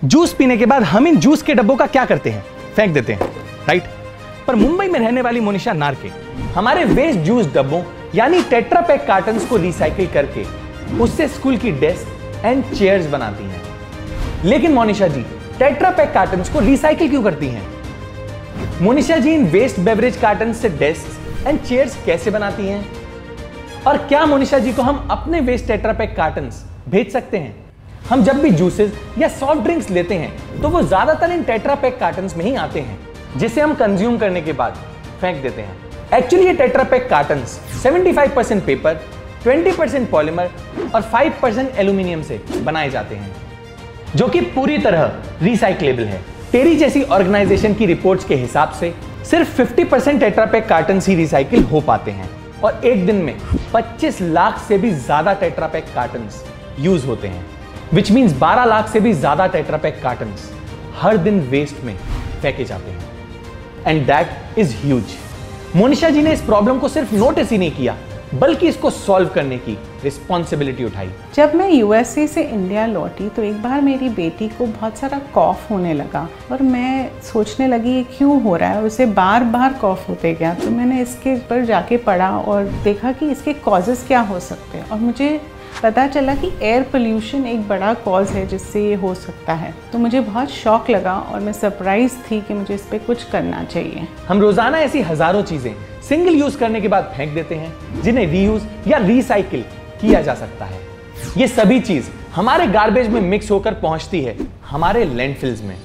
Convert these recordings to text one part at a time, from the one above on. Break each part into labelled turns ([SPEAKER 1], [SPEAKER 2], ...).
[SPEAKER 1] Juice पीने के बाद हम इन जूस के डब्बों का क्या करते हैं? फेंक देते हैं, राइट? पर मुंबई में रहने वाली मोनिशा नारके हमारे वेस्ट जूस डब्बों यानी टेट्रा पैक कार्टन्स को रिसाइकिल करके उससे स्कूल की डेस्क एंड चेयर्स बनाती हैं। लेकिन मोनिशा जी टेट्रा पैक कार्टन्स को रिसाइकिल क्यों करती हैं? मोनिशा जी इन वेस्ट बेवरेज कार्टन्स से डेस्क एंड चेयर्स कैसे बनाती हैं? और क्या मोनिशा जी को हम अपने वेस्ट टेट्रा पैक कार्टन्स भेज सकते हैं? हम जब भी जूसेस या सॉफ्ट ड्रिंक्स लेते हैं तो वो ज्यादातर इन टेट्रा पैक कार्टन्स में ही आते हैं, जिसे हम कंज्यूम करने के बाद फेंक देते हैं। एक्चुअली ये tetra Pak cottons 75% paper, 20% polymer और 5% एल्यूमिनियम से बनाए जाते हैं, जो कि पूरी तरह रिसाइक्लेबल है। टेरी जैसी ऑर्गेनाइजेशन की रिपोर्ट्स के हिसाब से सिर्फ 50% टेट्रा पैक कार्टन्स ही रिसाइकिल हो पाते हैं और एक दिन में 25 लाख से भी ज्यादा टेट्रा पैक कार्टन्स यूज होते हैं, विच मीन्स 12 लाख से भी ज्यादा टेट्रा पैक कार्टन्स हर दिन वेस्ट में फेंके जाते हैं। And that is huge. Monisha ji ने इस प्रॉब्लम को सिर्फ नोटिस ही नहीं किया, बल्कि इसको सॉल्व करने की रिस्पॉन्सिबिलिटी उठाई।
[SPEAKER 2] जब मैं यूएसए से इंडिया लौटी तो एक बार मेरी बेटी को बहुत सारा कॉफ होने लगा और मैं सोचने लगी ये क्यों हो रहा है। उसे बार बार कॉफ होते गया तो मैंने इसके ऊपर जाके पढ़ा और देखा कि इसके कॉजेज़ क्या हो सकते हैं और मुझे पता चला कि एयर पोल्यूशन एक बड़ा कॉज है जिससे ये हो सकता है। तो मुझे बहुत शौक लगा और मैं सरप्राइज थी कि मुझे इस पर कुछ करना चाहिए।
[SPEAKER 1] हम रोजाना ऐसी हजारों चीजें सिंगल यूज करने के बाद फेंक देते हैं, जिन्हें रीयूज या रिसाइकिल किया जा सकता है। ये सभी चीज हमारे गार्बेज में मिक्स होकर पहुंचती है हमारे लैंडफिल्स में,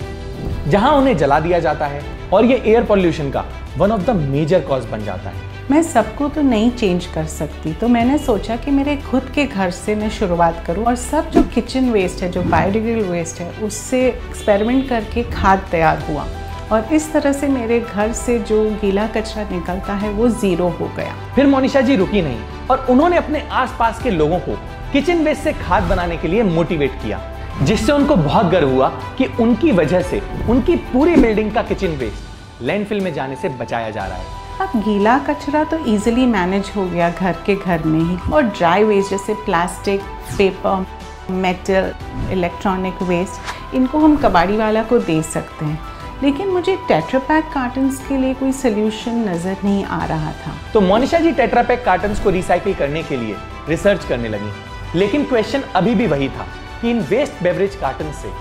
[SPEAKER 1] जहां उन्हें जला दिया जाता है और ये एयर पोल्यूशन का one of the major cause बन जाता है।
[SPEAKER 2] मैं सबको तो नहीं चेंज कर सकती, तो मैंने सोचा कि मेरे खुद के घर से मैं शुरुआत करूं और सब जो किचन वेस्ट है, जो बायोडिग्रेडेबल वेस्ट है, उससे एक्सपेरिमेंट करके खाद तैयार हुआ और इस तरह से मेरे घर से जो गीला कचरा निकलता है वो ज़ीरो हो गया।
[SPEAKER 1] फिर मोनिशा जी रुकी नहीं और उन्होंने अपने आसपास के लोगों को किचन वेस्ट से खाद बनाने के लिए मोटिवेट किया, जिससे उनको बहुत गर्व हुआ कि उनकी वजह से उनकी पूरी बिल्डिंग का किचन वेस्ट लैंडफिल में जाने से बचाया जा रहा है।
[SPEAKER 2] अब गीला कचरा तो इजीली मैनेज हो गया घर के घर में ही, और ड्राई वेस्ट जैसे plastic, paper, metal, electronic waste, इनको हम कबाड़ी वाला को दे सकते हैं। लेकिन मुझे टेट्रा पैक कार्टन्स के लिए कोई सोल्यूशन नज़र नहीं आ रहा था।
[SPEAKER 1] तो मोनिशा जी टेट्रा पैक कार्टन्स को रिसाइकिल करने के लिए रिसर्च करने लगी। लेकिन क्वेश्चन अभी भी वही था कि इन वेस्ट बेवरेज कार्टन से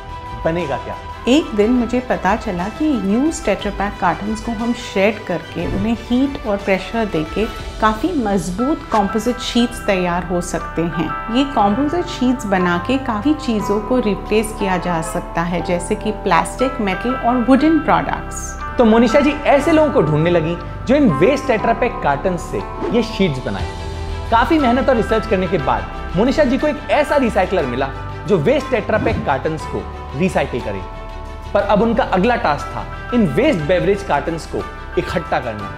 [SPEAKER 1] बनेगा क्या।
[SPEAKER 2] एक दिन मुझे पता चला कि यूज टेट्रा पैक कार्टन्स को हम श्रेड करके उन्हें हीट और प्रेशर देके काफ़ी मजबूत कॉम्पोजिट शीट्स तैयार हो सकते हैं। ये कॉम्पोजिट शीट्स बना के काफ़ी चीज़ों को रिप्लेस किया जा सकता है, जैसे कि प्लास्टिक, मेटल और वुडन प्रोडक्ट्स।
[SPEAKER 1] तो मोनिशा जी ऐसे लोगों को ढूंढने लगी जो इन वेस्ट टेट्रा पैक कार्टन्स से ये शीट्स बनाए। काफ़ी मेहनत और रिसर्च करने के बाद मोनिशा जी को एक ऐसा रिसाइकलर मिला जो वेस्ट टेट्रा पैक कार्टन्स को रिसाइकिल करे। पर अब उनका अगला टास्क था इन वेस्ट बेवरेज कार्टन्स को इकट्ठा करना।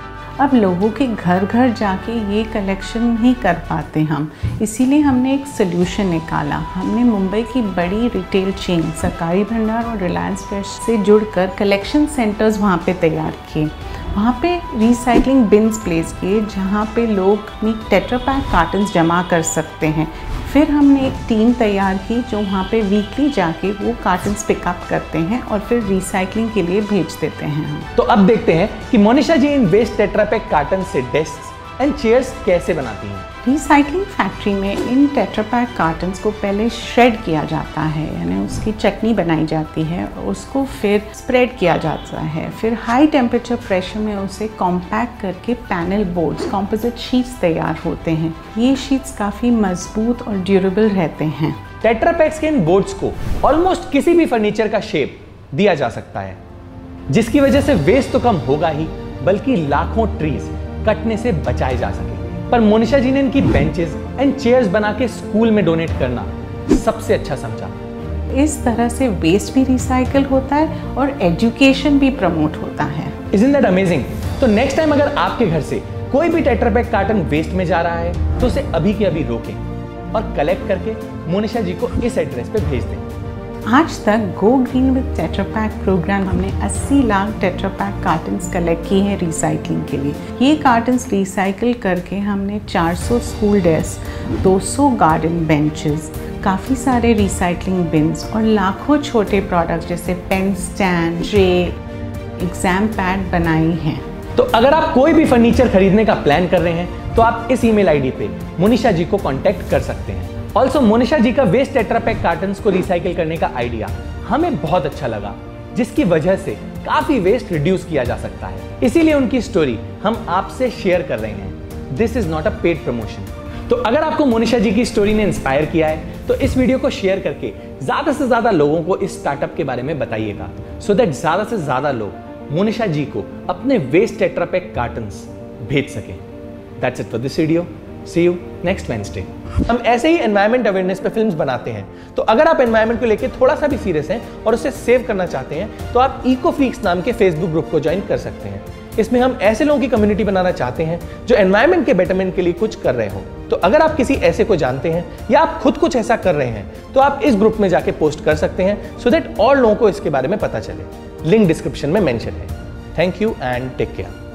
[SPEAKER 2] अब लोगों के घर घर जाके ये कलेक्शन नहीं कर पाते हम, इसीलिए हमने एक सोल्यूशन निकाला। हमने मुंबई की बड़ी रिटेल चेन सरकारी भंडार और रिलायंस फ्रेश से जुड़कर कलेक्शन सेंटर्स वहाँ पे तैयार किए। वहाँ पे रिसाइकलिंग बिन्स प्लेस किए जहाँ पे लोग अपनी टेट्रा पैक कार्टन्स जमा कर सकते हैं। फिर हमने एक टीम तैयार की जो वहाँ पे वीकली जाके वो कार्टन्स पिकअप करते हैं और फिर रिसाइकलिंग के लिए भेज देते हैं हम।
[SPEAKER 1] तो अब देखते हैं कि मोनिशा जी इन वेस्ट टेट्रा पैक कार्टन से डेस्क एंड चेयर्स कैसे बनाती हैं।
[SPEAKER 2] रिसाइकलिंग फैक्ट्री में इन टेट्रा पैक कार्टन्स को पहले श्रेड किया जाता है, यानी उसकी चटनी बनाई जाती है, उसको फिर स्प्रेड किया जाता है, फिर हाई टेम्परेचर प्रेशर में उसे कॉम्पैक्ट करके पैनल बोर्ड्स, कॉम्पोजिट शीट्स तैयार होते हैं। ये शीट्स काफ़ी मजबूत और ड्यूरेबल रहते हैं।
[SPEAKER 1] टेट्रा पैक्स के इन बोर्ड्स को ऑलमोस्ट किसी भी फर्नीचर का शेप दिया जा सकता है, जिसकी वजह से वेस्ट तो कम होगा ही, बल्कि लाखों ट्रीज कटने से बचाए जा सके। पर मोनिशा जी ने इनकी बेंचेस एंड चेयर्स बना के स्कूल में डोनेट करना सबसे अच्छा समझा।
[SPEAKER 2] इस तरह से वेस्ट भी रिसाइकल होता है और एजुकेशन भी प्रमोट होता है।
[SPEAKER 1] Isn't that amazing? तो नेक्स्ट टाइम अगर आपके घर से कोई भी टेट्रा पैक कार्टन वेस्ट में जा रहा है तो उसे अभी के अभी रोकें और कलेक्ट करके मोनिशा जी को इस एड्रेस पे भेज दें।
[SPEAKER 2] आज तक go green with Tetra Pak programme हमने 80 lakh Tetra Pak cartons collect किए हैं रिसाइकलिंग के लिए। ये कार्टन्स रिसाइकिल करके हमने 400 स्कूल डेस्क, 200 गार्डन बेंचेस, काफ़ी सारे रिसाइकलिंग बिन्स और लाखों छोटे प्रोडक्ट्स जैसे pen stand, tray, exam pad बनाई हैं।
[SPEAKER 1] तो अगर आप कोई भी फर्नीचर खरीदने का प्लान कर रहे हैं तो आप इस ईमेल आईडी पे मोनिशा जी को कांटेक्ट कर सकते हैं। ऑल्सो मोनिशा जी का वेस्ट टेट्रा पैक कार्टन्स को रिसाइकिल करने का आइडिया हमें बहुत अच्छा लगा, जिसकी वजह से काफी वेस्ट रिड्यूस किया जा सकता है। इसीलिए उनकी स्टोरी हम आपसे शेयर कर रहे हैं। This is not a paid promotion. तो अगर आपको मोनिशा जी की स्टोरी ने इंस्पायर किया है तो इस वीडियो को शेयर करके ज्यादा से ज्यादा लोगों को इस स्टार्टअप के बारे में बताइएगा, सो दैट ज्यादा से ज्यादा लोग मोनिशा जी को अपने वेस्ट टेट्रा पैक कार्टन्स भेज सकें। That's it for this video. See you next Wednesday. हम ऐसे ही एनवायरमेंट अवेयरनेस पे फिल्म्स बनाते हैं, तो अगर आप एनवायरमेंट को लेकर थोड़ा सा भी सीरियस हैं और उसे सेव करना चाहते हैं तो आप इको फ्रीक्स नाम के फेसबुक ग्रुप को ज्वाइन कर सकते हैं। इसमें हम ऐसे लोगों की कम्युनिटी बनाना चाहते हैं जो एनवायरमेंट के बेटरमेंट के लिए कुछ कर रहे हो। तो अगर आप किसी ऐसे को जानते हैं या आप खुद कुछ ऐसा कर रहे हैं तो आप इस ग्रुप में जाके पोस्ट कर सकते हैं, सो दैट और लोगों को इसके बारे में पता चले। लिंक डिस्क्रिप्शन में मेंशन है। Thank you and take care.